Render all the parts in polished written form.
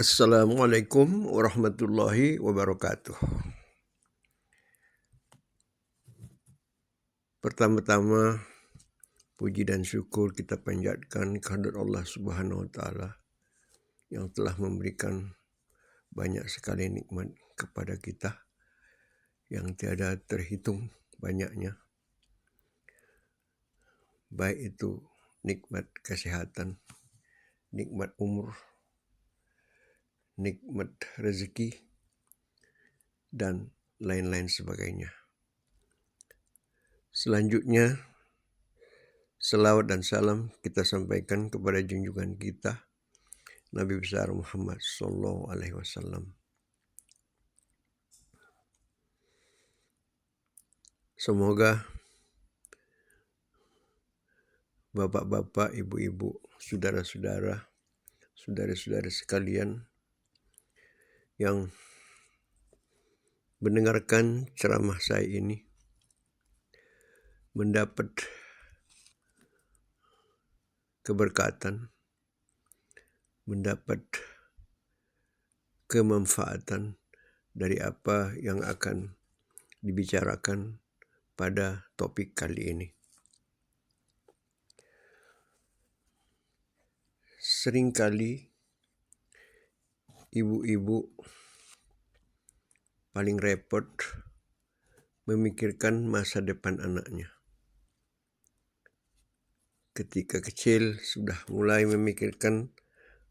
Assalamualaikum warahmatullahi wabarakatuh. Pertama-tama, puji dan syukur kita panjatkan kehadirat Allah Subhanahu wa Ta'ala yang telah memberikan banyak sekali nikmat kepada kita yang tiada terhitung banyaknya. Baik itu nikmat kesehatan, nikmat umur, nikmat rezeki, dan lain-lain sebagainya. Selanjutnya, selawat dan salam kita sampaikan kepada junjungan kita, Nabi besar Muhammad Sallallahu Alaihi Wasallam. Semoga bapak-bapak, ibu-ibu, saudara-saudara, saudara-saudara sekalian yang mendengarkan ceramah saya ini mendapat keberkatan, mendapat kemanfaatan dari apa yang akan dibicarakan pada topik kali ini. Seringkali ibu-ibu paling repot memikirkan masa depan anaknya. Ketika kecil sudah mulai memikirkan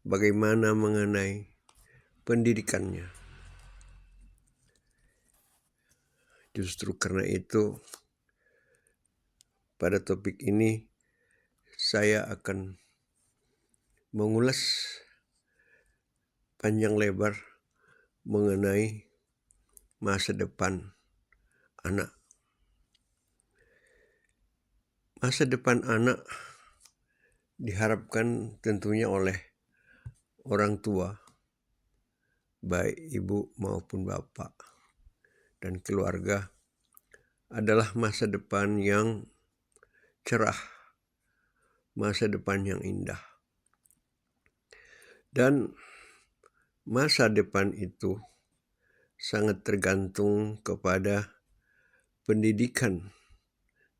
bagaimana mengenai pendidikannya. Justru karena itu, pada topik ini saya akan mengulas panjang lebar mengenai masa depan anak. Masa depan anak diharapkan tentunya oleh orang tua, baik ibu maupun bapak, dan keluarga adalah masa depan yang cerah, masa depan yang indah. Dan masa depan itu sangat tergantung kepada pendidikan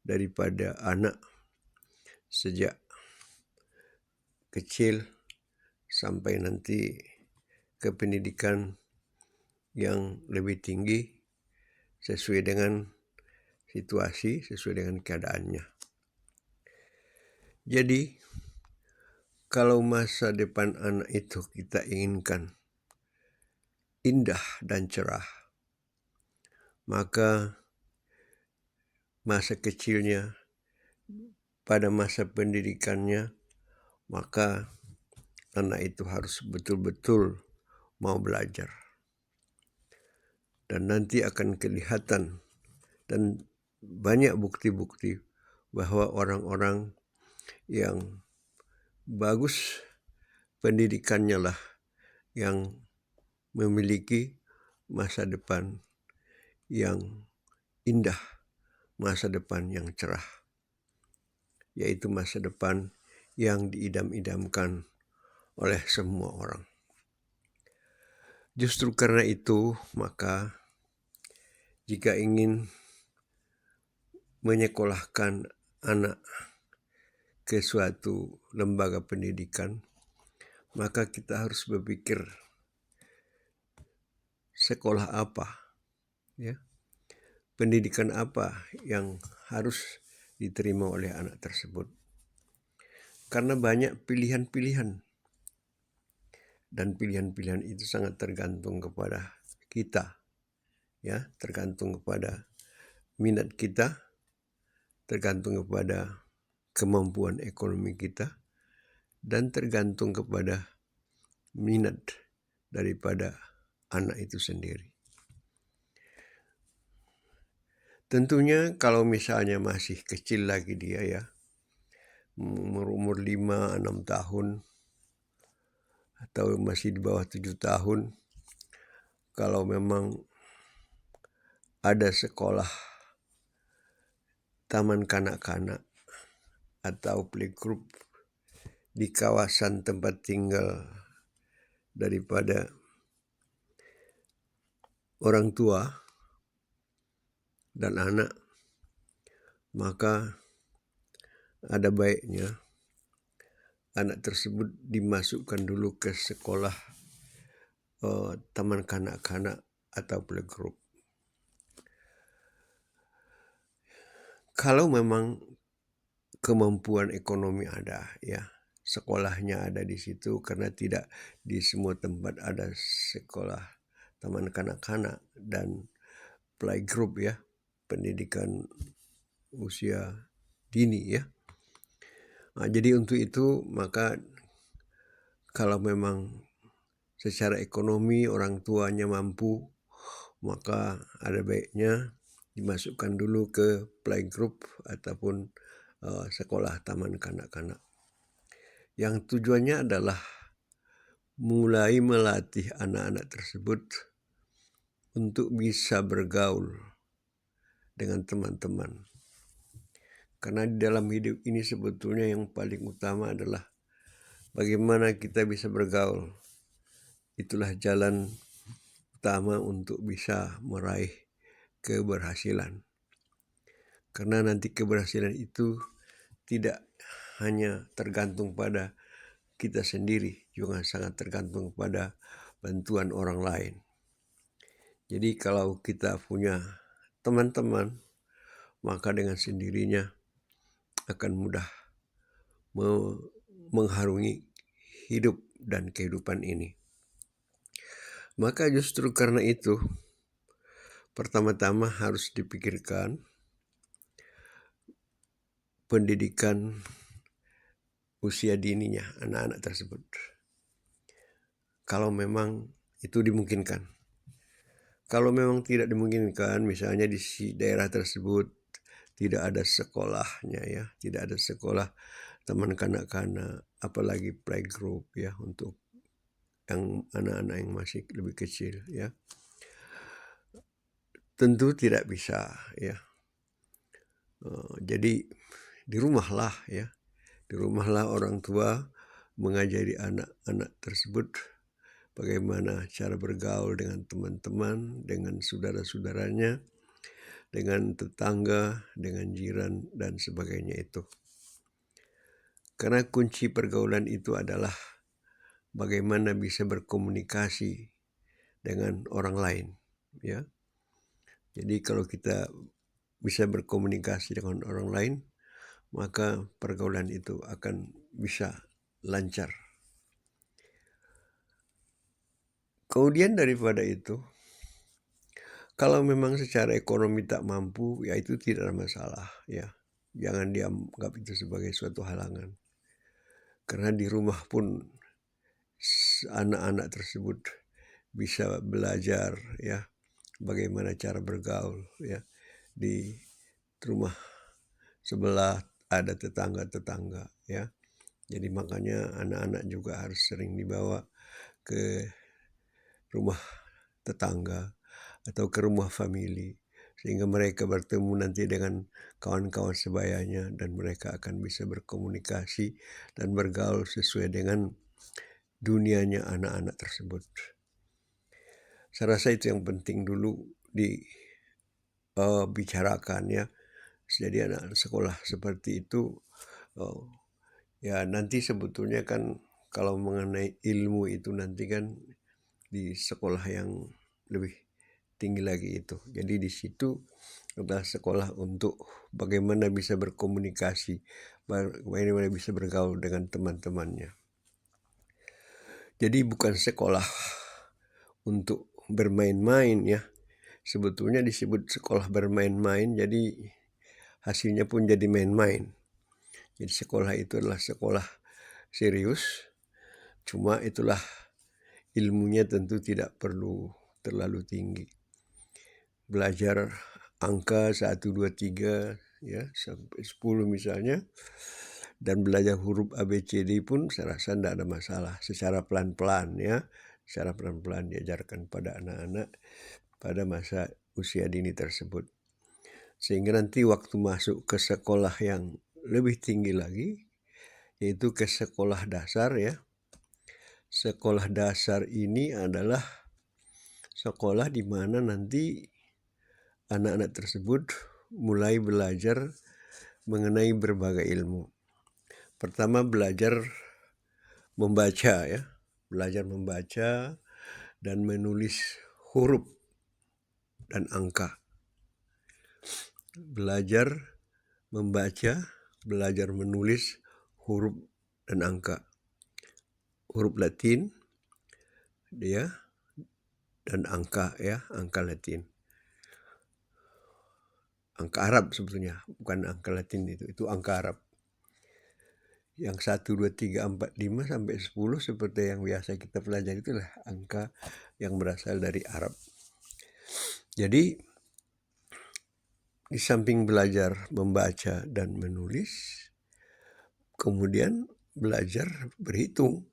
daripada anak sejak kecil sampai nanti ke pendidikan yang lebih tinggi sesuai dengan situasi, sesuai dengan keadaannya. Jadi, kalau masa depan anak itu kita inginkan indah dan cerah, maka masa kecilnya, pada masa pendidikannya, maka anak itu harus betul-betul mau belajar. Dan nanti akan kelihatan dan banyak bukti-bukti bahwa orang-orang yang bagus pendidikannya lah yang memiliki masa depan yang indah, masa depan yang cerah, yaitu masa depan yang diidam-idamkan oleh semua orang. Justru karena itu, maka jika ingin menyekolahkan anak ke suatu lembaga pendidikan, maka kita harus berpikir sekolah apa, ya, pendidikan apa yang harus diterima oleh anak tersebut. Karena banyak pilihan-pilihan, dan pilihan-pilihan itu sangat tergantung kepada kita, ya, tergantung kepada minat kita, tergantung kepada kemampuan ekonomi kita, dan tergantung kepada minat daripada anak itu sendiri. Tentunya kalau misalnya masih kecil lagi dia, ya, umur 5-6 tahun, atau masih di bawah 7 tahun, kalau memang ada sekolah taman kanak-kanak atau playgroup di kawasan tempat tinggal daripada orang tua dan anak, maka ada baiknya anak tersebut dimasukkan dulu ke sekolah taman kanak-kanak atau playgroup. Kalau memang kemampuan ekonomi ada, ya, sekolahnya ada di situ, karena tidak di semua tempat ada sekolah taman kanak-kanak dan playgroup, ya, pendidikan usia dini, ya. Nah, jadi untuk itu maka kalau memang secara ekonomi orang tuanya mampu, maka ada baiknya dimasukkan dulu ke playgroup ataupun sekolah taman kanak-kanak. Yang tujuannya adalah mulai melatih anak-anak tersebut untuk bisa bergaul dengan teman-teman. Karena di dalam hidup ini sebetulnya yang paling utama adalah bagaimana kita bisa bergaul. Itulah jalan utama untuk bisa meraih keberhasilan. Karena nanti keberhasilan itu tidak hanya tergantung pada kita sendiri, juga sangat tergantung pada bantuan orang lain. Jadi kalau kita punya teman-teman, maka dengan sendirinya akan mudah mengharungi hidup dan kehidupan ini. Maka justru karena itu, pertama-tama harus dipikirkan pendidikan usia dininya anak-anak tersebut. Kalau memang itu dimungkinkan. Kalau memang tidak dimungkinkan, misalnya di daerah tersebut tidak ada sekolahnya, ya, tidak ada sekolah taman kanak-kanak, apalagi playgroup, ya, untuk yang anak-anak yang masih lebih kecil, ya. Tentu tidak bisa, ya. Jadi di rumahlah, ya, di rumahlah orang tua mengajari anak-anak tersebut bagaimana cara bergaul dengan teman-teman, dengan saudara-saudaranya, dengan tetangga, dengan jiran, dan sebagainya itu. Karena kunci pergaulan itu adalah bagaimana bisa berkomunikasi dengan orang lain, ya. Jadi kalau kita bisa berkomunikasi dengan orang lain, maka pergaulan itu akan bisa lancar. Kemudian daripada itu, kalau memang secara ekonomi tak mampu, ya itu tidak ada masalah, ya. Jangan dianggap itu sebagai suatu halangan. Karena di rumah pun anak-anak tersebut bisa belajar, ya, bagaimana cara bergaul, ya. Di rumah sebelah ada tetangga-tetangga, ya. Jadi makanya anak-anak juga harus sering dibawa ke rumah tetangga atau ke rumah famili, sehingga mereka bertemu nanti dengan kawan-kawan sebayanya dan mereka akan bisa berkomunikasi dan bergaul sesuai dengan dunianya anak-anak tersebut. Saya rasa itu yang penting dulu dibicarakan, ya. Jadi anak sekolah seperti itu, ya nanti sebetulnya kan kalau mengenai ilmu itu nanti kan di sekolah yang lebih tinggi lagi itu. Jadi di situ adalah sekolah untuk bagaimana bisa berkomunikasi, bagaimana bisa bergaul dengan teman-temannya. Jadi bukan sekolah untuk bermain-main, ya. Sebetulnya disebut sekolah bermain-main, jadi hasilnya pun jadi main-main. Jadi sekolah itu adalah sekolah serius, cuma itulah ilmunya tentu tidak perlu terlalu tinggi. Belajar angka 1, 2, 3, ya, sampai 10 misalnya, dan belajar huruf ABCD pun saya rasa tidak ada masalah. Secara pelan-pelan, ya, secara pelan-pelan diajarkan pada anak-anak pada masa usia dini tersebut. Sehingga nanti waktu masuk ke sekolah yang lebih tinggi lagi, yaitu ke sekolah dasar, ya, sekolah dasar ini adalah sekolah di mana nanti anak-anak tersebut mulai belajar mengenai berbagai ilmu. Pertama belajar membaca ya, belajar membaca dan menulis huruf dan angka. Belajar membaca, belajar menulis huruf dan angka. Huruf Latin dia dan angka ya, angka Latin. Angka Arab sebetulnya, bukan angka Latin itu angka Arab. Yang 1, 2, 3, 4, 5 sampai 10 seperti yang biasa kita pelajari itulah angka yang berasal dari Arab. Jadi di samping belajar membaca dan menulis, kemudian belajar berhitung.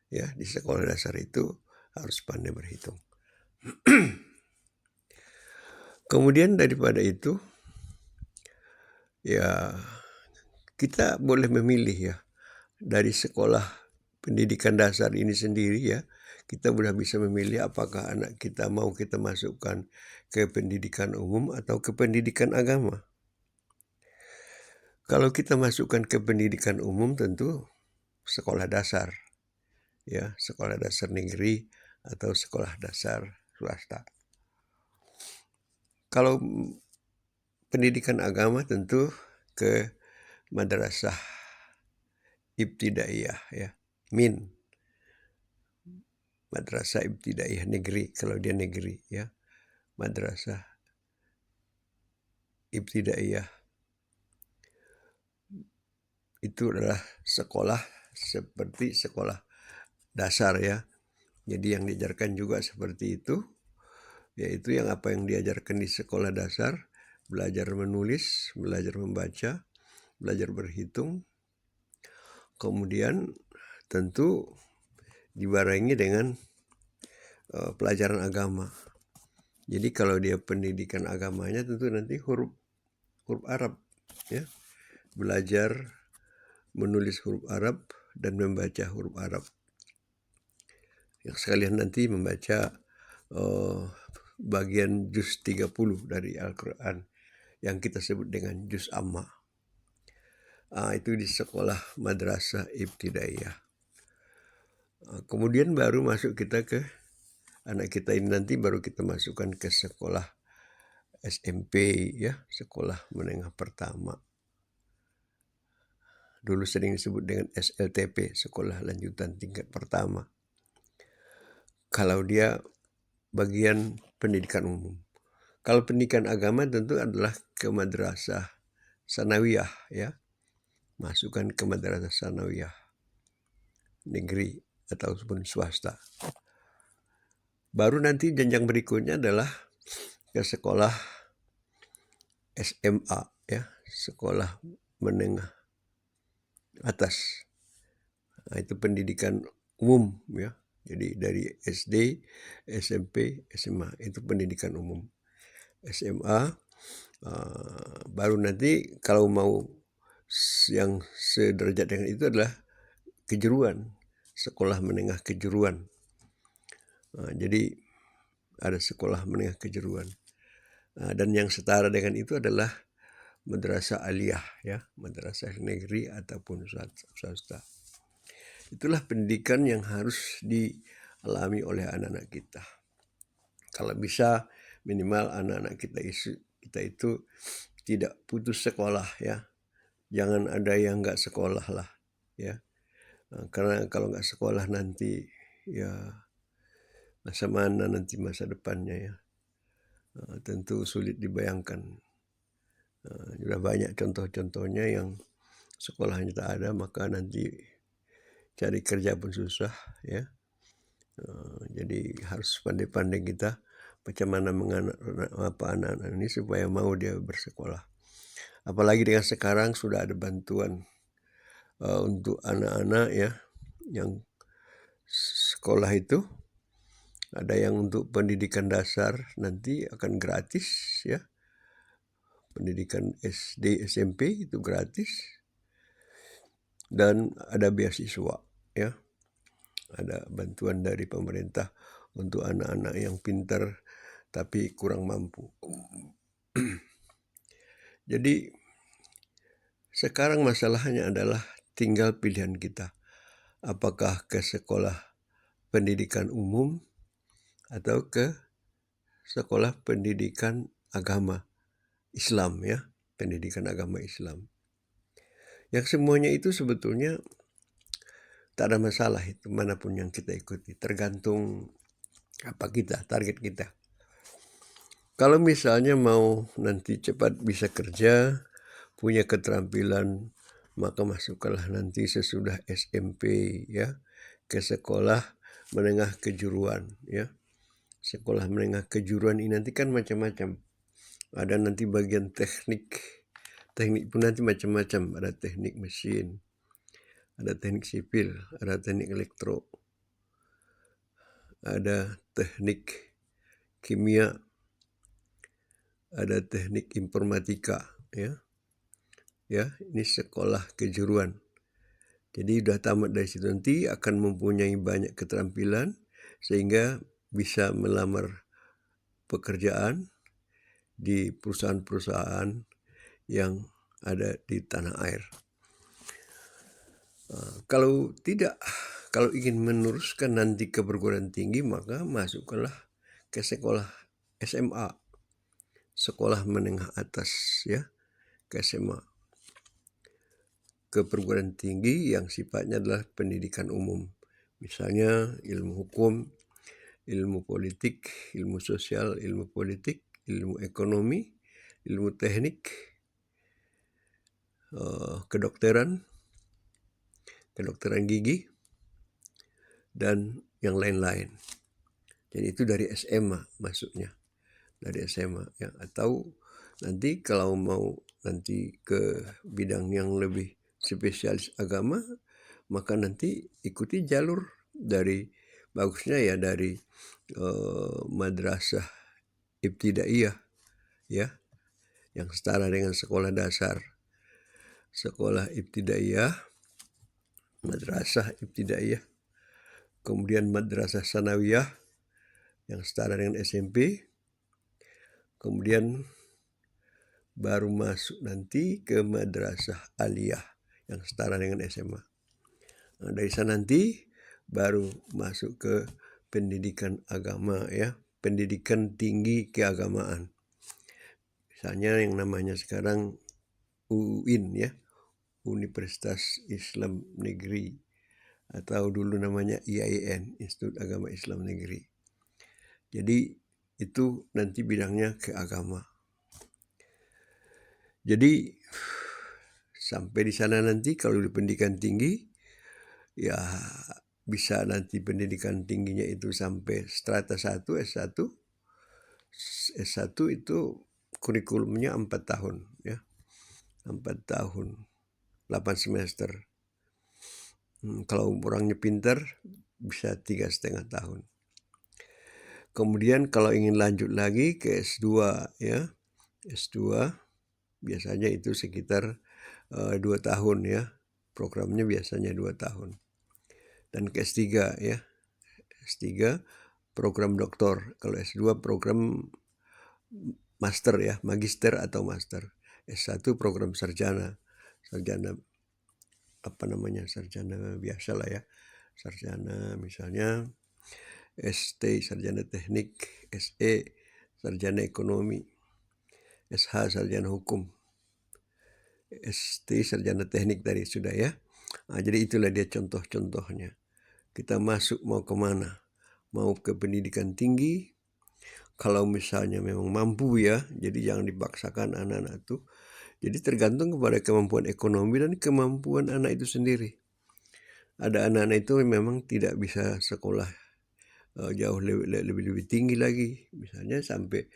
Ya, di sekolah dasar itu harus pandai berhitung. Kemudian daripada itu, ya kita boleh memilih ya dari sekolah pendidikan dasar ini sendiri ya. Kita sudah bisa memilih apakah anak kita mau kita masukkan ke pendidikan umum atau ke pendidikan agama. Kalau kita masukkan ke pendidikan umum tentu sekolah dasar, ya sekolah dasar negeri atau sekolah dasar swasta. Kalau pendidikan agama tentu ke madrasah ibtidaiyah ya, MIN. Madrasah ibtidaiyah negeri kalau dia negeri ya. Madrasah ibtidaiyah itu adalah sekolah seperti sekolah dasar ya. Jadi yang diajarkan juga seperti itu, yaitu yang apa yang diajarkan di sekolah dasar, belajar menulis, belajar membaca, belajar berhitung, kemudian tentu dibarengi dengan pelajaran agama. Jadi kalau dia pendidikan agamanya tentu nanti huruf Arab ya. Belajar menulis huruf Arab dan membaca huruf Arab. Yang sekalian nanti membaca bagian juz 30 dari Al-Quran yang kita sebut dengan juz amma. Itu di sekolah madrasah ibtidaiyah. Kemudian baru masuk kita ke anak kita ini nanti baru kita masukkan ke sekolah SMP ya, sekolah menengah pertama. Dulu sering disebut dengan SLTP, sekolah lanjutan tingkat pertama. Kalau dia bagian pendidikan umum. Kalau pendidikan agama tentu adalah ke madrasah sanawiyah ya. Masukkan ke madrasah sanawiyah negeri ataupun swasta. Baru nanti jenjang berikutnya adalah ke sekolah SMA ya, sekolah menengah atas. Itu pendidikan umum ya. Jadi dari SD, SMP, SMA itu pendidikan umum. SMA baru nanti kalau mau yang sederajat dengan itu adalah kejuruan, sekolah menengah kejuruan. Jadi ada sekolah menengah kejuruan. Dan yang setara dengan itu adalah madrasah aliyah ya, madrasah negeri ataupun swasta. Itulah pendidikan yang harus dialami oleh anak-anak kita. Kalau bisa minimal anak-anak kita itu tidak putus sekolah ya. Jangan ada yang nggak sekolah lah ya. Karena kalau nggak sekolah nanti ya masa mana nanti masa depannya ya. Tentu sulit dibayangkan. Sudah banyak contoh-contohnya yang sekolahnya tak ada, maka nanti cari kerja pun susah ya. Jadi harus pandai-pandai kita bagaimana anak-anak ini supaya mau dia bersekolah. Apalagi dengan sekarang sudah ada bantuan untuk anak-anak ya yang sekolah itu. Ada yang untuk pendidikan dasar nanti akan gratis ya. Pendidikan SD, SMP itu gratis. Dan ada beasiswa ya. ada bantuan dari pemerintah untuk anak-anak yang pintar tapi kurang mampu. Jadi sekarang masalahnya adalah tinggal pilihan kita. Apakah ke sekolah pendidikan umum atau ke sekolah pendidikan agama Islam, ya, pendidikan agama Islam. Yang semuanya itu sebetulnya tak ada masalah, itu manapun yang kita ikuti, tergantung apa kita, target kita. Kalau misalnya mau nanti cepat bisa kerja, punya keterampilan, maka masuklah nanti sesudah SMP, ya, ke sekolah menengah kejuruan, ya. Sekolah menengah kejuruan ini nanti kan macam-macam. Ada nanti bagian teknik pun nanti macam-macam. Ada teknik mesin, ada teknik sipil, ada teknik elektro, ada teknik kimia, ada teknik informatika, ya. Ya, ini sekolah kejuruan. Jadi sudah tamat dari situ nanti akan mempunyai banyak keterampilan sehingga bisa melamar pekerjaan di perusahaan-perusahaan yang ada di tanah air. Kalau ingin meneruskan nanti ke perguruan tinggi, maka masukkanlah ke sekolah SMA, sekolah menengah atas, ya, ke SMA, ke perguruan tinggi yang sifatnya adalah pendidikan umum. Misalnya ilmu hukum, ilmu politik, ilmu sosial, ilmu politik, ilmu ekonomi, ilmu teknik, kedokteran gigi, dan yang lain-lain. Jadi itu dari SMA masuknya, dari SMA, ya. Atau nanti kalau mau nanti ke bidang yang lebih spesialis agama, maka nanti ikuti jalur dari bagusnya ya dari madrasah ibtidaiyah, ya, yang setara dengan sekolah dasar. Sekolah ibtidaiyah, madrasah ibtidaiyah, kemudian madrasah sanawiyah yang setara dengan SMP, kemudian baru masuk nanti ke madrasah aliyah yang setara dengan SMA. Nah, dari sana nanti baru masuk ke pendidikan agama, ya, pendidikan tinggi keagamaan. Misalnya yang namanya sekarang UIN, ya, Universitas Islam Negeri, atau dulu namanya IAIN, Institut Agama Islam Negeri. Jadi itu nanti bidangnya ke agama. Jadi sampai di sana nanti kalau di pendidikan tinggi, ya bisa nanti pendidikan tingginya itu sampai strata 1, S1. S1 itu kurikulumnya 4 tahun, ya. 4 tahun, 8 semester. Kalau orangnya pintar bisa 3,5 tahun. Kemudian kalau ingin lanjut lagi ke S2, ya, S2 biasanya itu sekitar 2 tahun, ya. Programnya biasanya 2 tahun. Dan ke S3, ya. S3 program doktor. Kalau S2 program master, ya, magister atau master. S1 program sarjana sarjana biasa lah, ya. Sarjana misalnya ST sarjana teknik, SE sarjana ekonomi, SH sarjana hukum, ST sarjana teknik tadi sudah, ya. Jadi itulah dia contoh-contohnya. Kita masuk mau kemana? Mau ke pendidikan tinggi, kalau misalnya memang mampu, ya. Jadi jangan dipaksakan anak-anak itu. Jadi tergantung kepada kemampuan ekonomi dan kemampuan anak itu sendiri. Ada anak-anak itu memang tidak bisa sekolah jauh lebih tinggi lagi. Misalnya sampai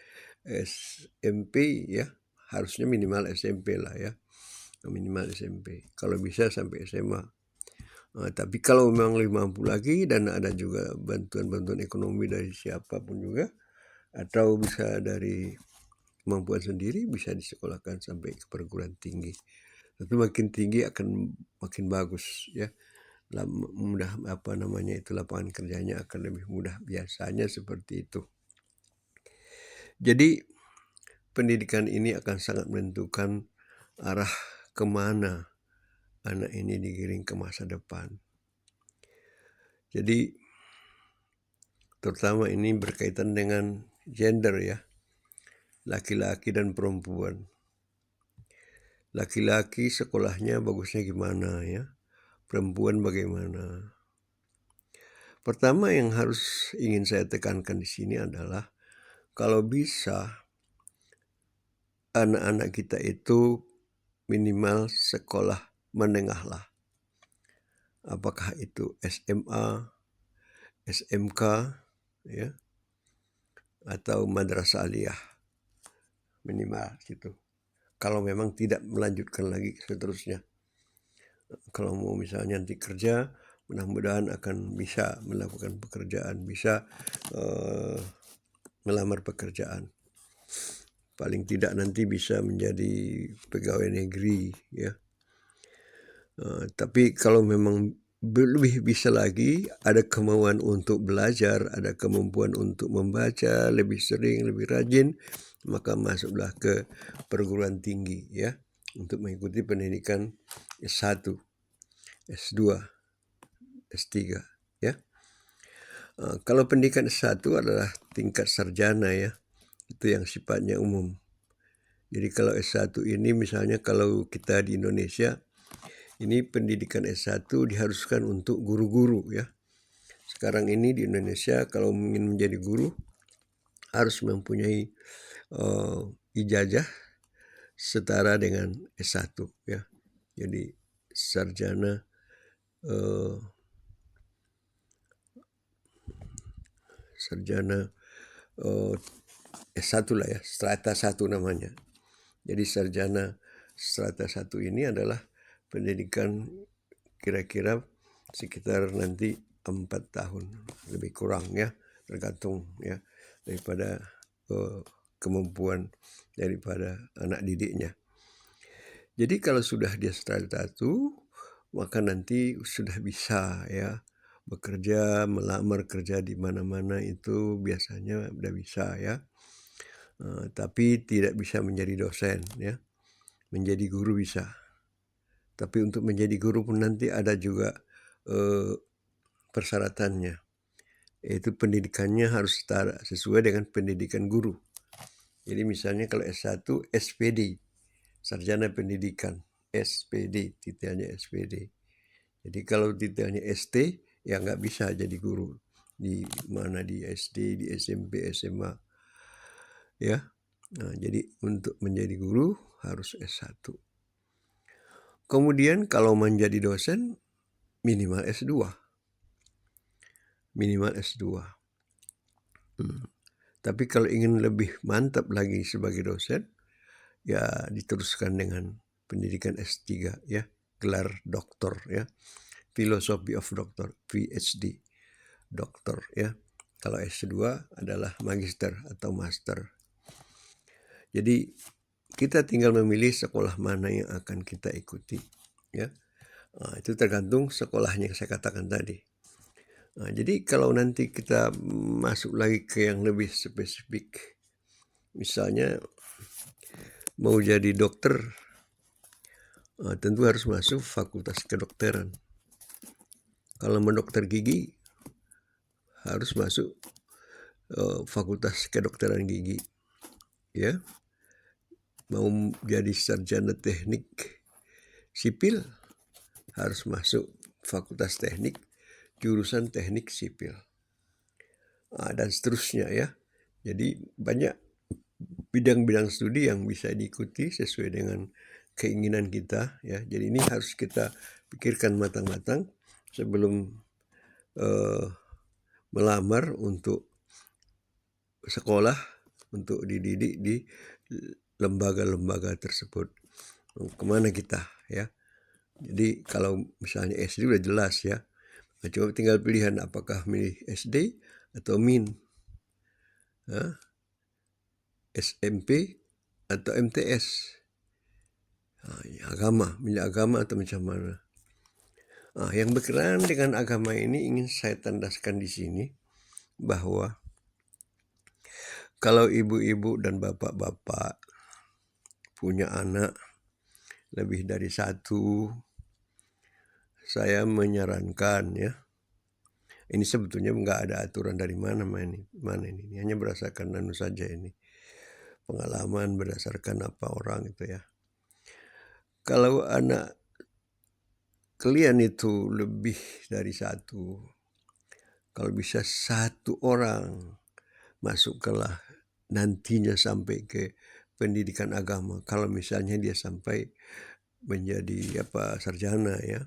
SMP, ya. Harusnya minimal SMP lah, ya. Minimal SMP. Kalau bisa sampai SMA. Tapi kalau memang lebih mampu lagi dan ada juga bantuan-bantuan ekonomi dari siapapun juga, atau bisa dari kemampuan sendiri, bisa disekolahkan sampai ke perguruan tinggi. Tapi makin tinggi akan makin bagus, ya. mudah itu lapangan kerjanya akan lebih mudah, biasanya seperti itu. Jadi pendidikan ini akan sangat menentukan arah kemana anak ini digiring ke masa depan. Jadi terutama ini berkaitan dengan gender ya, laki-laki dan perempuan. Laki-laki sekolahnya bagusnya gimana ya, perempuan bagaimana. Pertama yang harus ingin saya tekankan di sini adalah kalau bisa anak-anak kita itu minimal sekolah menengah lah. Apakah itu SMA, SMK, ya, atau madrasah aliyah minimal gitu. Kalau memang tidak melanjutkan lagi seterusnya. Kalau mau misalnya nanti kerja, mudah-mudahan akan bisa melakukan pekerjaan, bisa melamar pekerjaan. Paling tidak nanti bisa menjadi pegawai negeri ya. Tapi kalau memang lebih bisa lagi, ada kemauan untuk belajar, ada kemampuan untuk membaca lebih sering, lebih rajin, maka masuklah ke perguruan tinggi ya, untuk mengikuti pendidikan S1, S2, S3 ya. Kalau pendidikan S1 adalah tingkat sarjana ya, itu yang sifatnya umum. Jadi kalau S1 ini misalnya kalau kita di Indonesia, ini pendidikan S1 diharuskan untuk guru-guru ya. Sekarang ini di Indonesia kalau ingin menjadi guru harus mempunyai ijazah setara dengan S1 ya. Jadi sarjana S1 lah ya, strata 1 namanya. Jadi sarjana strata 1 ini adalah pendidikan kira-kira sekitar nanti 4 tahun, lebih kurang ya, tergantung ya daripada kemampuan daripada anak didiknya. Jadi kalau sudah dia strata 1, maka nanti sudah bisa ya bekerja, melamar kerja di mana-mana, itu biasanya udah bisa ya. Tapi tidak bisa menjadi dosen ya. Menjadi guru bisa. Tapi untuk menjadi guru pun nanti ada juga persyaratannya. Yaitu pendidikannya harus setara sesuai dengan pendidikan guru. Jadi misalnya kalau S1 SPD, sarjana pendidikan, SPD, titelnya SPD. Jadi kalau titelnya ST ya nggak bisa jadi guru di mana, di SD, di SMP, SMA ya. Jadi untuk menjadi guru harus S1. Kemudian kalau menjadi dosen minimal S2. Minimal S2. Tapi kalau ingin lebih mantap lagi sebagai dosen, ya diteruskan dengan pendidikan S3 ya, gelar doktor ya. Philosophy of Doctor, PhD, doktor ya. Kalau S2 adalah magister atau master. Jadi kita tinggal memilih sekolah mana yang akan kita ikuti ya. Itu tergantung sekolahnya yang saya katakan tadi. Jadi kalau nanti kita masuk lagi ke yang lebih spesifik, misalnya mau jadi dokter, tentu harus masuk fakultas kedokteran. Kalau mendokter gigi harus masuk fakultas kedokteran gigi ya. Mau jadi sarjana teknik sipil harus masuk fakultas teknik, jurusan teknik sipil, dan seterusnya ya. Jadi banyak bidang-bidang studi yang bisa diikuti sesuai dengan keinginan kita ya. Jadi ini harus kita pikirkan matang-matang sebelum melamar untuk sekolah untuk dididik di lembaga-lembaga tersebut. Kemana kita ya. Jadi kalau misalnya SD udah jelas ya, coba tinggal pilihan apakah milih SD atau MIN, SMP atau MTS, agama, milih agama atau macam mana. Yang berkenaan dengan agama ini ingin saya tandaskan di sini bahwa kalau ibu-ibu dan bapak-bapak punya anak lebih dari satu, saya menyarankan ya. Ini sebetulnya nggak ada aturan dari mana ini. Ini hanya berdasarkan saja ini. Pengalaman berdasarkan apa orang itu ya. Kalau anak kalian itu lebih dari satu, kalau bisa satu orang masuklah nantinya sampai ke pendidikan agama. Kalau misalnya dia sampai menjadi sarjana ya,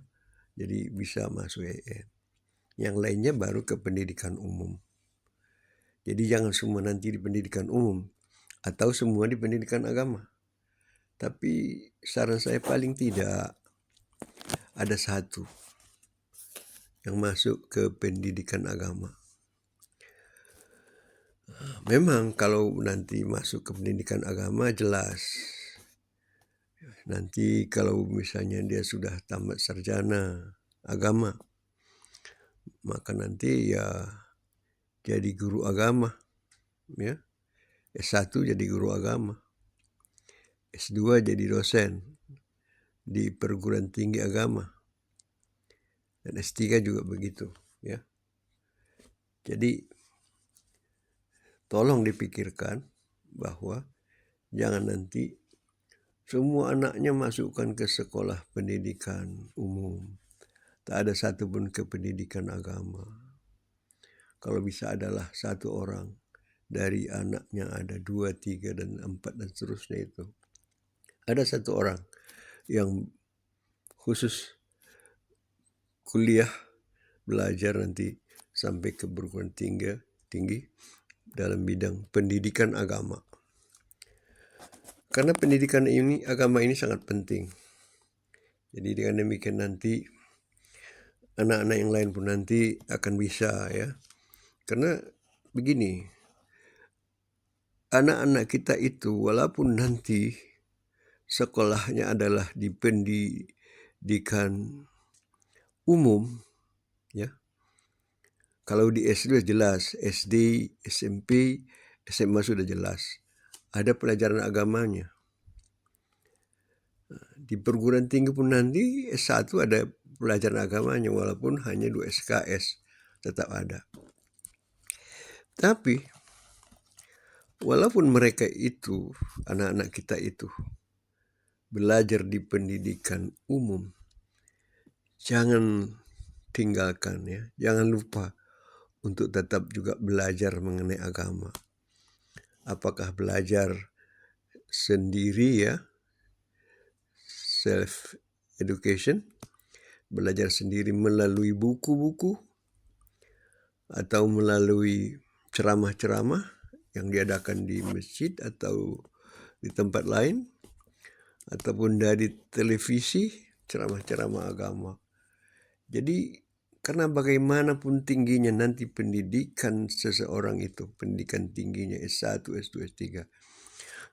jadi bisa masuk EN. Yang lainnya baru ke pendidikan umum. Jadi jangan semua nanti di pendidikan umum atau semua di pendidikan agama. Tapi saran saya paling tidak ada satu yang masuk ke pendidikan agama. Memang kalau nanti masuk ke pendidikan agama jelas. Nanti kalau misalnya dia sudah tamat sarjana agama, maka nanti ya jadi guru agama ya. S1 jadi guru agama, S2 jadi dosen di perguruan tinggi agama, dan S3 juga begitu ya. Jadi tolong dipikirkan bahwa jangan nanti semua anaknya masukkan ke sekolah pendidikan umum, tak ada satupun ke pendidikan agama. Kalau bisa adalah satu orang dari anaknya, ada 2, 3, dan 4 dan seterusnya itu. Ada satu orang yang khusus kuliah belajar nanti sampai ke perguruan tinggi dalam bidang pendidikan agama. Karena pendidikan agama ini sangat penting. Jadi dengan demikian nanti anak-anak yang lain pun nanti akan bisa ya. Karena begini, anak-anak kita itu walaupun nanti sekolahnya adalah di pendidikan umum ya. Kalau di SD jelas, SD, SMP, SMA sudah jelas. Ada pelajaran agamanya. Di perguruan tinggi pun nanti S1 ada pelajaran agamanya walaupun hanya 2 SKS tetap ada. Tapi walaupun mereka itu, anak-anak kita itu belajar di pendidikan umum, jangan tinggalkan ya, jangan lupa untuk tetap juga belajar mengenai agama. Apakah belajar sendiri ya, self education, belajar sendiri melalui buku-buku atau melalui ceramah-ceramah yang diadakan di masjid atau di tempat lain, ataupun dari televisi ceramah-ceramah agama. Jadi karena bagaimanapun tingginya nanti pendidikan seseorang itu, pendidikan tingginya S1, S2, S3,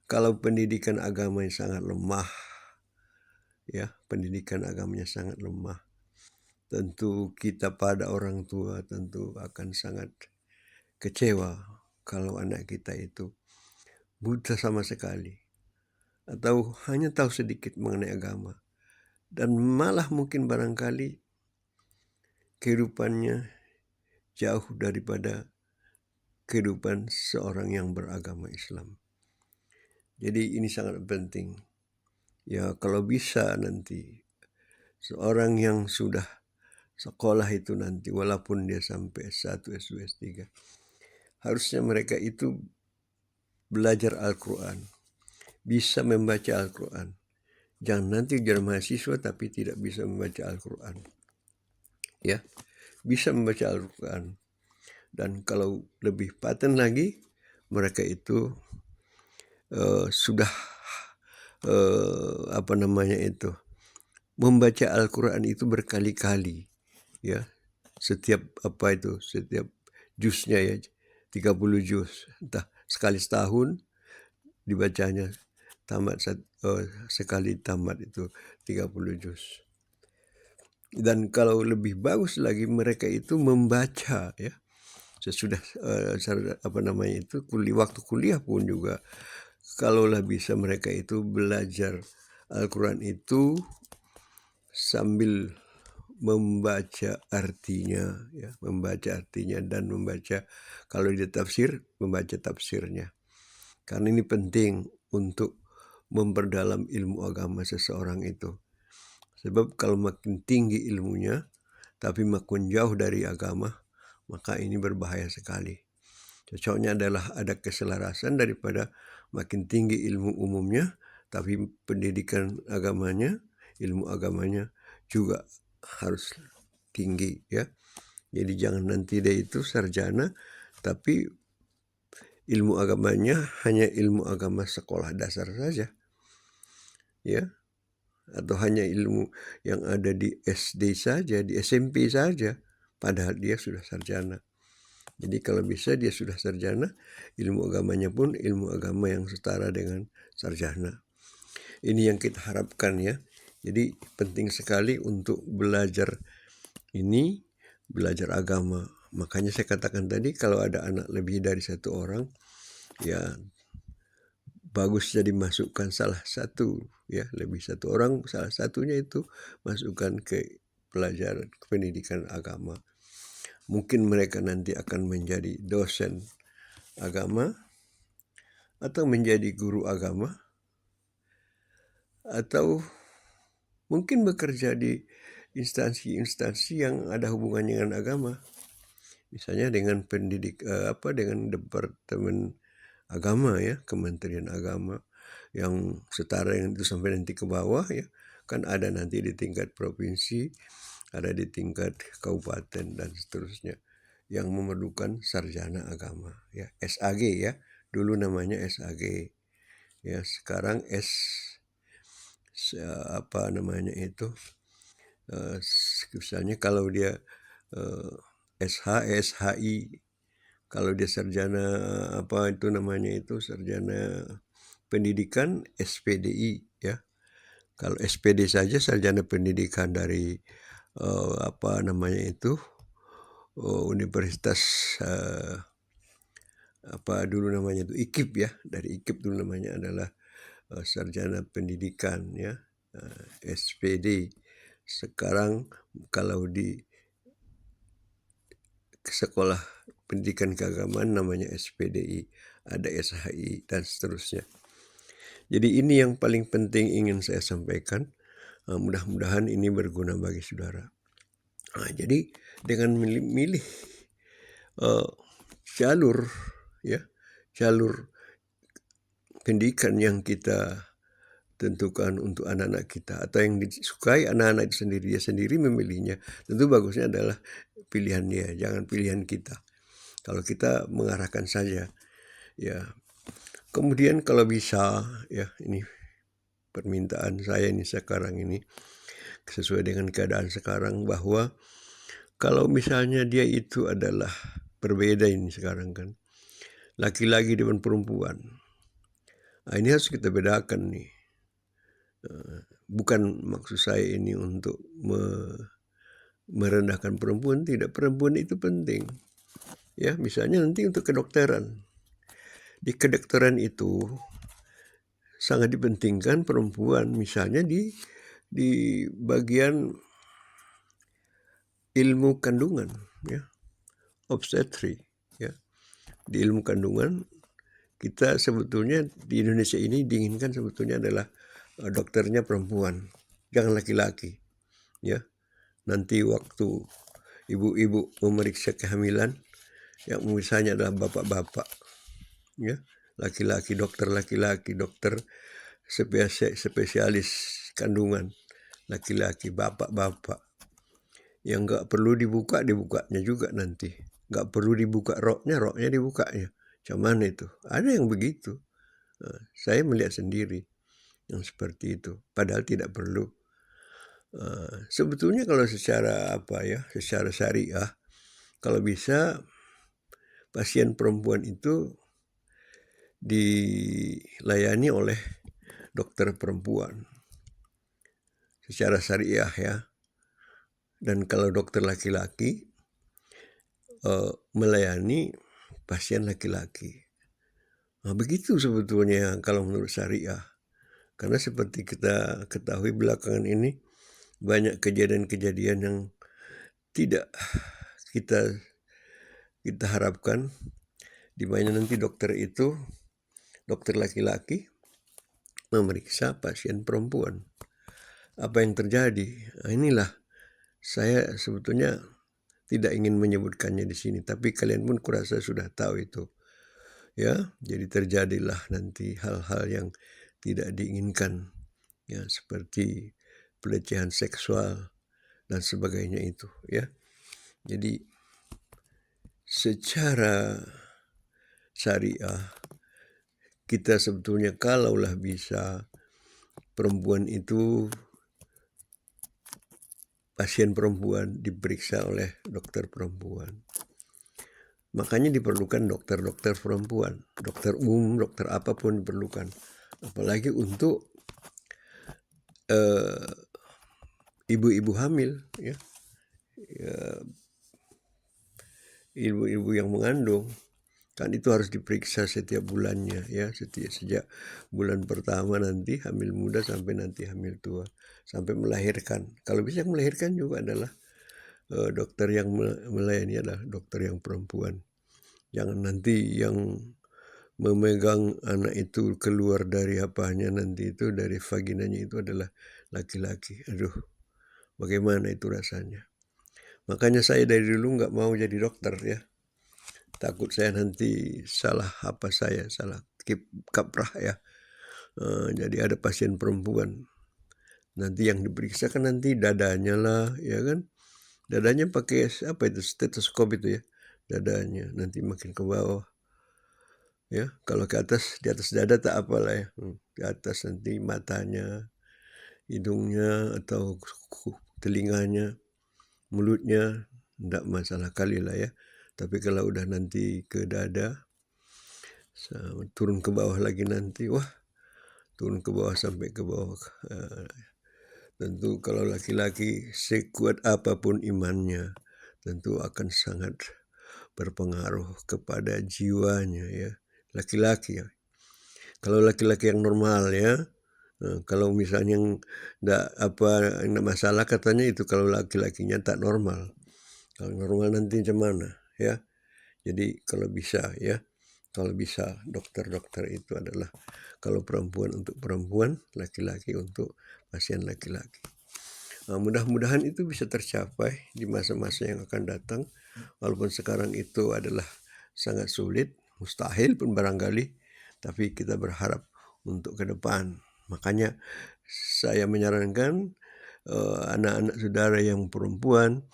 kalau pendidikan agamanya sangat lemah ya, pendidikan agamanya sangat lemah, tentu kita pada orang tua tentu akan sangat kecewa kalau anak kita itu buta sama sekali atau hanya tahu sedikit mengenai agama, dan malah mungkin barangkali kehidupannya jauh daripada kehidupan seorang yang beragama Islam. Jadi ini sangat penting ya, kalau bisa nanti seorang yang sudah sekolah itu nanti walaupun dia sampai S1, S2, S3, harusnya mereka itu belajar Al-Quran, bisa membaca Al-Quran. Jangan nanti jadi mahasiswa tapi tidak bisa membaca Al-Quran. Ya, bisa membaca Al-Quran. Dan kalau lebih paten lagi, mereka itu sudah membaca Al-Quran itu berkali-kali ya. Setiap juznya ya, 30 juz. Entah sekali setahun dibacanya, tamat sekali tamat itu 30 juz. Dan kalau lebih bagus lagi mereka itu membaca ya sesudah waktu kuliah pun juga, kalaulah bisa mereka itu belajar Al-Quran itu sambil membaca artinya ya, dan membaca, kalau dia tafsir, membaca tafsirnya. Karena ini penting untuk memperdalam ilmu agama seseorang itu. Sebab kalau makin tinggi ilmunya tapi makin jauh dari agama, maka ini berbahaya sekali. Cocoknya adalah ada keselarasan daripada makin tinggi ilmu umumnya, tapi pendidikan agamanya, ilmu agamanya juga harus tinggi ya. Jadi jangan nanti dia itu sarjana, tapi ilmu agamanya hanya ilmu agama sekolah dasar saja, ya, atau hanya ilmu yang ada di SD saja, di SMP saja, padahal dia sudah sarjana. Jadi kalau bisa dia sudah sarjana, ilmu agamanya pun ilmu agama yang setara dengan sarjana. Ini yang kita harapkan ya. Jadi penting sekali untuk belajar ini, belajar agama. Makanya saya katakan tadi kalau ada anak lebih dari satu orang, ya bagus jadi masukkan salah satu ya, lebih satu orang, salah satunya itu masukkan ke pelajaran pendidikan agama. Mungkin mereka nanti akan menjadi dosen agama, atau menjadi guru agama, atau mungkin bekerja di instansi-instansi yang ada hubungannya dengan agama. Misalnya dengan dengan departemen agama ya, Kementerian Agama yang setara yang itu sampai nanti ke bawah ya. Kan ada nanti di tingkat provinsi, ada di tingkat kabupaten dan seterusnya yang memerlukan sarjana agama ya, SAG ya. Dulu namanya SAG. Ya, sekarang misalnya kalau dia SHI, kalau dia sarjana sarjana pendidikan, SPDI ya. Kalau SPD saja sarjana pendidikan dari Universitas dulu namanya itu IKIP ya, dari IKIP dulu namanya adalah sarjana pendidikan ya, SPD. Sekarang kalau di sekolah pendidikan keagamaan namanya SPDI, ada SHI dan seterusnya. Jadi ini yang paling penting ingin saya sampaikan. Mudah-mudahan ini berguna bagi saudara. Jadi dengan memilih jalur pendidikan yang kita tentukan untuk anak-anak kita, atau yang disukai anak-anak itu sendiri, dia sendiri memilihnya, tentu bagusnya adalah pilihan dia, jangan pilihan kita. Kalau kita mengarahkan saja ya. Kemudian kalau bisa ya, ini permintaan saya ini sekarang ini sesuai dengan keadaan sekarang, bahwa kalau misalnya dia itu adalah berbeda ini sekarang kan, laki-laki dengan perempuan. Ini harus kita bedakan nih. Bukan maksud saya ini untuk merendahkan perempuan, tidak. Perempuan itu penting. Ya, misalnya nanti untuk kedokteran. Di kedokteran itu sangat dipentingkan perempuan, misalnya di bagian ilmu kandungan ya, obstetri ya. Di ilmu kandungan kita sebetulnya di Indonesia ini diinginkan sebetulnya adalah dokternya perempuan, jangan laki-laki ya. Nanti waktu ibu-ibu memeriksa kehamilan, yang misalnya adalah bapak-bapak ya, laki-laki, dokter spesialis kandungan, laki-laki, bapak-bapak. Yang nggak perlu dibukanya juga nanti. Nggak perlu dibuka roknya dibukanya. Cuman itu, ada yang begitu. Saya melihat sendiri yang seperti itu. Padahal tidak perlu. Sebetulnya kalau secara syariah, kalau bisa pasien perempuan itu dilayani oleh dokter perempuan secara syariah ya. Dan kalau dokter laki-laki melayani pasien laki-laki. Nah, begitu sebetulnya kalau menurut syariah. Karena seperti kita ketahui belakangan ini banyak kejadian-kejadian yang tidak kita harapkan, di mana nanti dokter laki-laki memeriksa pasien perempuan. Apa yang terjadi? Nah, inilah saya sebetulnya tidak ingin menyebutkannya di sini, tapi kalian pun kurasa sudah tahu itu. Ya, jadi terjadilah nanti hal-hal yang tidak diinginkan, ya, seperti pelecehan seksual dan sebagainya itu, ya. Jadi secara syariah kita sebetulnya kalaulah bisa perempuan itu, pasien perempuan diperiksa oleh dokter perempuan. Makanya diperlukan dokter-dokter perempuan, dokter umum, dokter apapun diperlukan. Apalagi untuk ibu-ibu hamil, ya, ibu-ibu yang mengandung, kan itu harus diperiksa setiap bulannya, ya, sejak bulan pertama nanti hamil muda sampai nanti hamil tua, sampai melahirkan. Kalau bisa melahirkan juga adalah dokter yang melayani adalah dokter yang perempuan. Jangan nanti yang memegang anak itu keluar dari apanya nanti itu, dari vaginanya itu adalah laki-laki. Aduh, bagaimana itu rasanya. Makanya saya dari dulu nggak mau jadi dokter, ya. Takut saya nanti salah kaprah, ya. Jadi ada pasien perempuan. Nanti yang diperiksa kan nanti dadanya lah, ya kan. Dadanya pakai apa itu, stetoskop itu, ya. Dadanya nanti makin ke bawah, ya. Kalau ke atas, di atas dada tak apalah, ya. Di atas nanti matanya, hidungnya atau telinganya, mulutnya, enggak masalah kali lah, ya. Tapi kalau udah nanti ke dada, turun ke bawah lagi nanti, wah, turun ke bawah sampai ke bawah. Tentu kalau laki-laki sekuat apapun imannya, tentu akan sangat berpengaruh kepada jiwanya, ya. Laki-laki, ya. Kalau laki-laki yang normal, ya. Kalau misalnya enggak masalah katanya itu kalau laki-lakinya tak normal. Kalau normal nanti macam mana, ya. Jadi kalau bisa, ya. Kalau bisa dokter-dokter itu adalah kalau perempuan untuk perempuan, laki-laki untuk pasien laki-laki. Mudah-mudahan itu bisa tercapai di masa-masa yang akan datang. Walaupun sekarang itu adalah sangat sulit, mustahil pun barangkali, tapi kita berharap untuk ke depan. Makanya saya menyarankan anak-anak saudara yang perempuan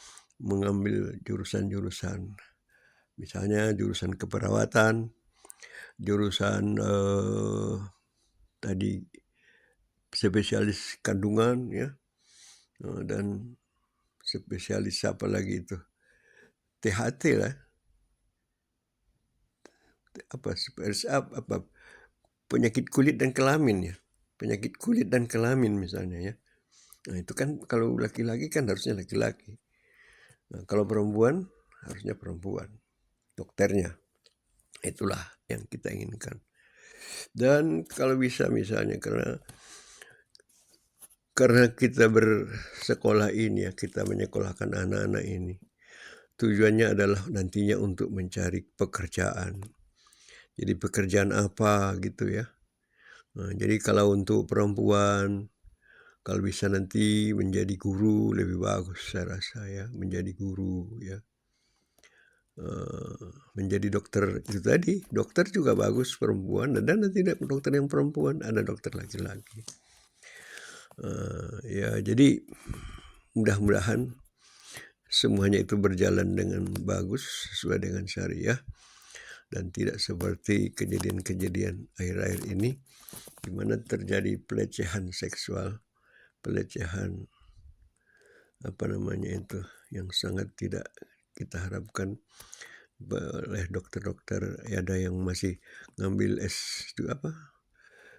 mengambil jurusan-jurusan, misalnya jurusan keperawatan, jurusan tadi spesialis kandungan, ya, dan spesialis apa lagi itu, THT lah, apa penyakit kulit dan kelamin, ya, penyakit kulit dan kelamin misalnya, ya. Nah, itu kan kalau laki-laki kan harusnya laki-laki. Nah, kalau perempuan harusnya perempuan dokternya. Itulah yang kita inginkan. Dan kalau bisa misalnya karena kita bersekolah ini, ya, kita menyekolahkan anak-anak ini, tujuannya adalah nantinya untuk mencari pekerjaan. Jadi pekerjaan apa gitu, ya. Nah, jadi kalau untuk perempuan, kalau bisa nanti menjadi guru lebih bagus saya rasa, ya, menjadi guru, ya. Menjadi dokter itu tadi, dokter juga bagus perempuan, dan nanti dokter yang perempuan, ada dokter laki-laki. Ya, jadi mudah-mudahan semuanya itu berjalan dengan bagus sesuai dengan syariah dan tidak seperti kejadian-kejadian akhir-akhir ini di mana terjadi pelecehan seksual, pelecehan yang sangat tidak kita harapkan oleh dokter-dokter. Ada yang masih ngambil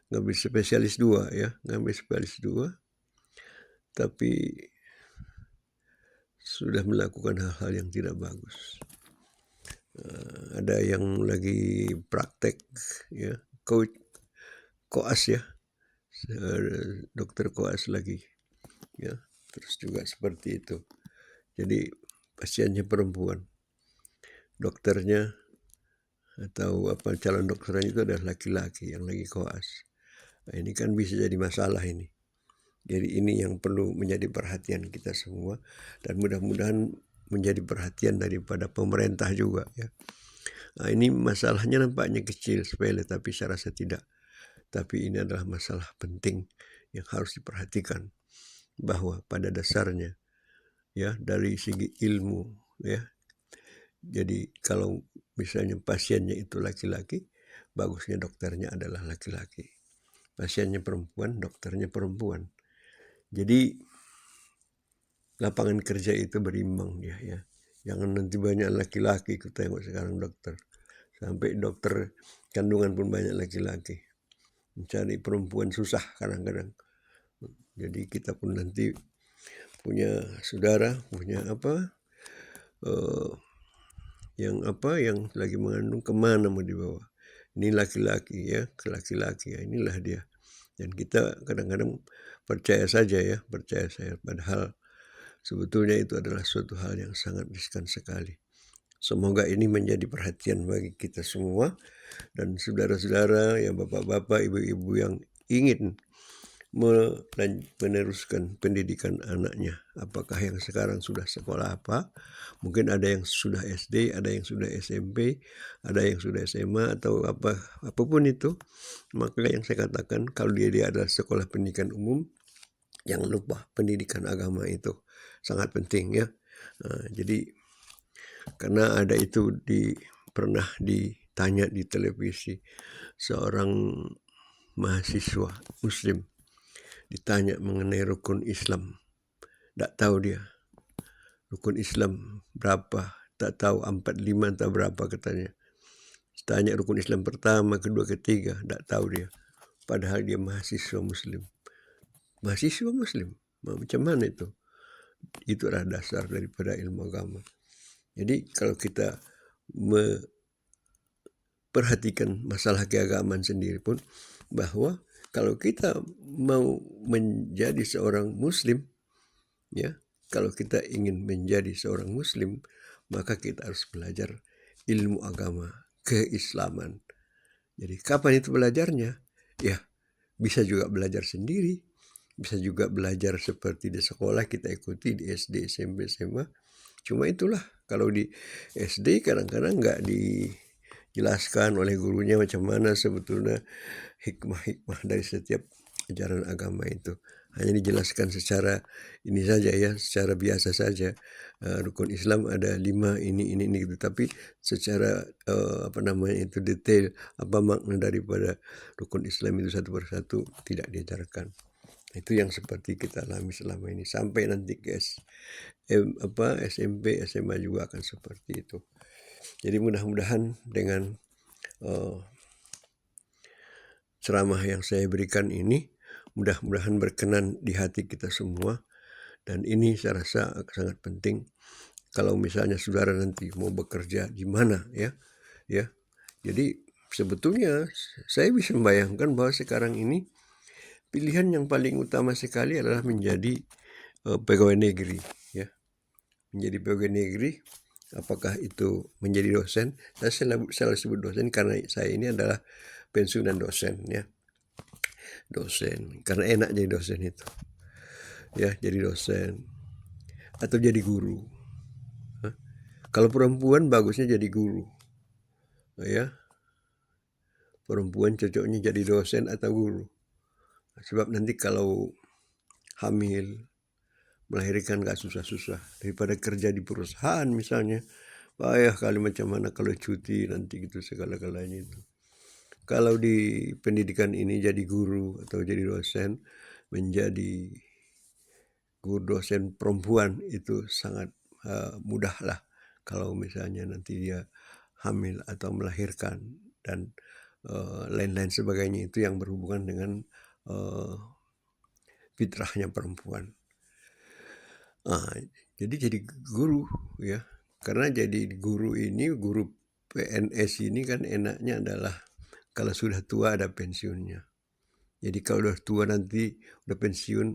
ngambil spesialis 2, ya, ngambil spesialis 2, tapi sudah melakukan hal-hal yang tidak bagus. Ada yang lagi praktek, ya, koas ya, dokter koas lagi, ya, terus juga seperti itu. Jadi pasiennya perempuan, dokternya atau calon dokternya itu adalah laki-laki yang lagi koas. Nah, ini kan bisa jadi masalah ini. Jadi ini yang perlu menjadi perhatian kita semua, dan mudah-mudahan menjadi perhatian daripada pemerintah juga, ya. Nah, ini masalahnya nampaknya kecil, sepele, tapi saya rasa tidak. Tapi ini adalah masalah penting yang harus diperhatikan, bahwa pada dasarnya, ya, dari segi ilmu, ya. Jadi kalau misalnya pasiennya itu laki-laki, bagusnya dokternya adalah laki-laki. Pasiennya perempuan, dokternya perempuan. Jadi lapangan kerja itu berimbang, ya. Jangan nanti banyak laki-laki, kita tengok sekarang dokter. Sampai dokter kandungan pun banyak laki-laki. Mencari perempuan susah kadang-kadang. Jadi kita pun nanti punya saudara, punya yang lagi mengandung, kemana mau dibawa? Ini laki-laki, ya, ke laki-laki, ya, inilah dia. Dan kita kadang-kadang percaya saja, ya, padahal sebetulnya itu adalah suatu hal yang sangat riskan sekali. Semoga ini menjadi perhatian bagi kita semua, dan saudara-saudara, ya, bapak-bapak, ibu-ibu yang ingin meneruskan pendidikan anaknya. Apakah yang sekarang sudah sekolah apa? Mungkin ada yang sudah SD, ada yang sudah SMP, ada yang sudah SMA, atau apapun itu. Maka yang saya katakan, kalau dia adalah sekolah pendidikan umum, jangan lupa pendidikan agama itu sangat penting, ya. Jadi karena ada itu pernah ditanya di televisi, seorang mahasiswa Muslim ditanya mengenai rukun Islam, tak tahu dia rukun Islam berapa, tak tahu 45 atau berapa katanya. Tanya rukun Islam pertama, kedua, ketiga, tak tahu dia. Padahal dia mahasiswa Muslim. Mahasiswa Muslim, macam mana itu? Itu adalah dasar daripada ilmu agama. Jadi kalau kita perhatikan masalah keagamaan sendiri pun, bahwa kalau kita mau menjadi seorang Muslim, ya, kalau kita ingin menjadi seorang Muslim, maka kita harus belajar ilmu agama keislaman. Jadi kapan itu belajarnya? Ya, bisa juga belajar sendiri, bisa juga belajar seperti di sekolah kita ikuti di SD, SMP, SMA. Cuma itulah, kalau di SD kadang-kadang nggak dijelaskan oleh gurunya macam mana sebetulnya hikmah-hikmah dari setiap ajaran agama itu. Hanya dijelaskan secara ini saja, ya, secara biasa saja. Rukun Islam ada 5, ini gitu. Tapi secara itu detail, apa makna daripada rukun Islam itu satu persatu tidak diajarkan. Itu yang seperti kita alami selama ini, sampai nanti ke SMP, SMA juga akan seperti itu. Jadi mudah-mudahan dengan ceramah yang saya berikan ini, mudah-mudahan berkenan di hati kita semua. Dan ini saya rasa sangat penting. Kalau misalnya saudara nanti mau bekerja di mana, ya. Jadi sebetulnya saya bisa membayangkan bahwa sekarang ini pilihan yang paling utama sekali adalah menjadi pegawai negeri, ya. Menjadi pegawai negeri, apakah itu menjadi dosen? Saya selalu sebut dosen karena saya ini adalah pensiunan dosen, ya. Dosen, karena enak jadi dosen itu, ya, jadi dosen atau jadi guru. Kalau perempuan bagusnya jadi guru, ya. Perempuan cocoknya jadi dosen atau guru, sebab nanti kalau hamil, melahirkan gak susah-susah. Daripada kerja di perusahaan misalnya, payah kali macam mana kalau cuti nanti gitu segala-galanya itu. Kalau di pendidikan ini jadi guru atau jadi dosen, menjadi guru dosen perempuan itu sangat mudah lah. Kalau misalnya nanti dia hamil atau melahirkan dan lain-lain sebagainya, itu yang berhubungan dengan fitrahnya perempuan. jadi guru ya. Karena jadi guru ini, guru PNS ini kan enaknya adalah kalau sudah tua ada pensiunnya. Jadi kalau udah tua nanti, udah pensiun,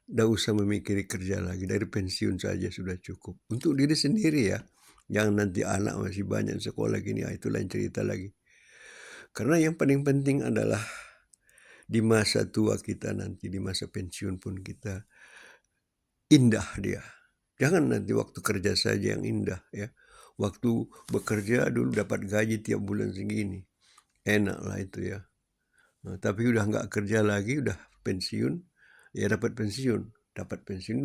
nggak usah memikiri kerja lagi, dari pensiun saja sudah cukup. Untuk diri sendiri ya, jangan nanti anak masih banyak sekolah gini, itu lain cerita lagi. Karena yang paling penting adalah di masa tua kita nanti, di masa pensiun pun kita indah dia. Jangan nanti waktu kerja saja yang indah ya. Waktu bekerja dulu dapat gaji tiap bulan segini, enak lah itu ya. Nah, tapi udah nggak kerja lagi, udah pensiun, ya dapat pensiun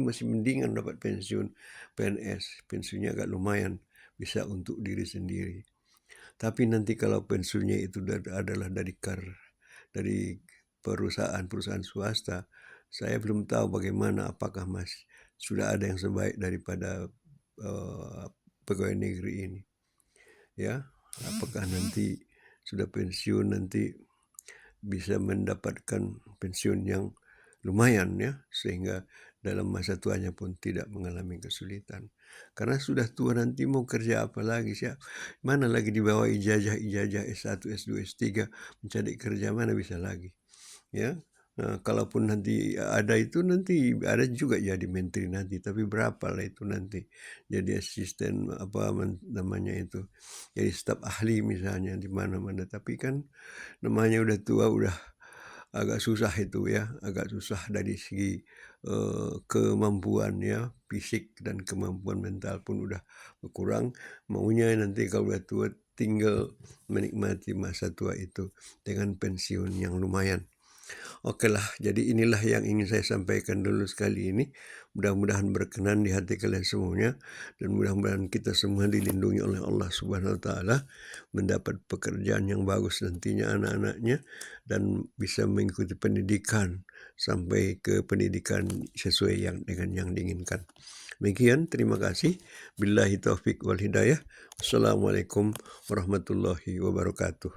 masih mendingan dapat pensiun PNS, pensiunnya agak lumayan, bisa untuk diri sendiri. Tapi nanti kalau pensiunnya itu adalah dari perusahaan swasta, saya belum tahu bagaimana, apakah sudah ada yang sebaik daripada pegawai negeri ini, ya. Apakah nanti sudah pensiun nanti bisa mendapatkan pensiun yang lumayan ya, sehingga dalam masa tuanya pun tidak mengalami kesulitan. Karena sudah tua nanti mau kerja apa lagi sih? Mana lagi di bawah ijazah S1, S2, S3 mencari kerja, mana bisa lagi ya. Nah, kalaupun nanti ada itu, nanti ada juga jadi menteri nanti, tapi berapa lah itu nanti jadi asisten namanya itu, jadi staf ahli misalnya di mana-mana. Tapi kan namanya udah tua, udah agak susah itu ya, agak susah dari segi kemampuan ya, fisik dan kemampuan mental pun udah berkurang. Maunya nanti kalau udah tua tinggal menikmati masa tua itu dengan pensiun yang lumayan. Oke lah, jadi inilah yang ingin saya sampaikan dulu sekali ini. Mudah-mudahan berkenan di hati kalian semuanya, dan mudah-mudahan kita semua dilindungi oleh Allah Subhanahu wa Ta'ala, mendapat pekerjaan yang bagus nantinya anak-anaknya, dan bisa mengikuti pendidikan sampai ke pendidikan sesuai dengan yang diinginkan. Demikian, terima kasih. Billahi taufik wal hidayah. Wassalamualaikum warahmatullahi wabarakatuh.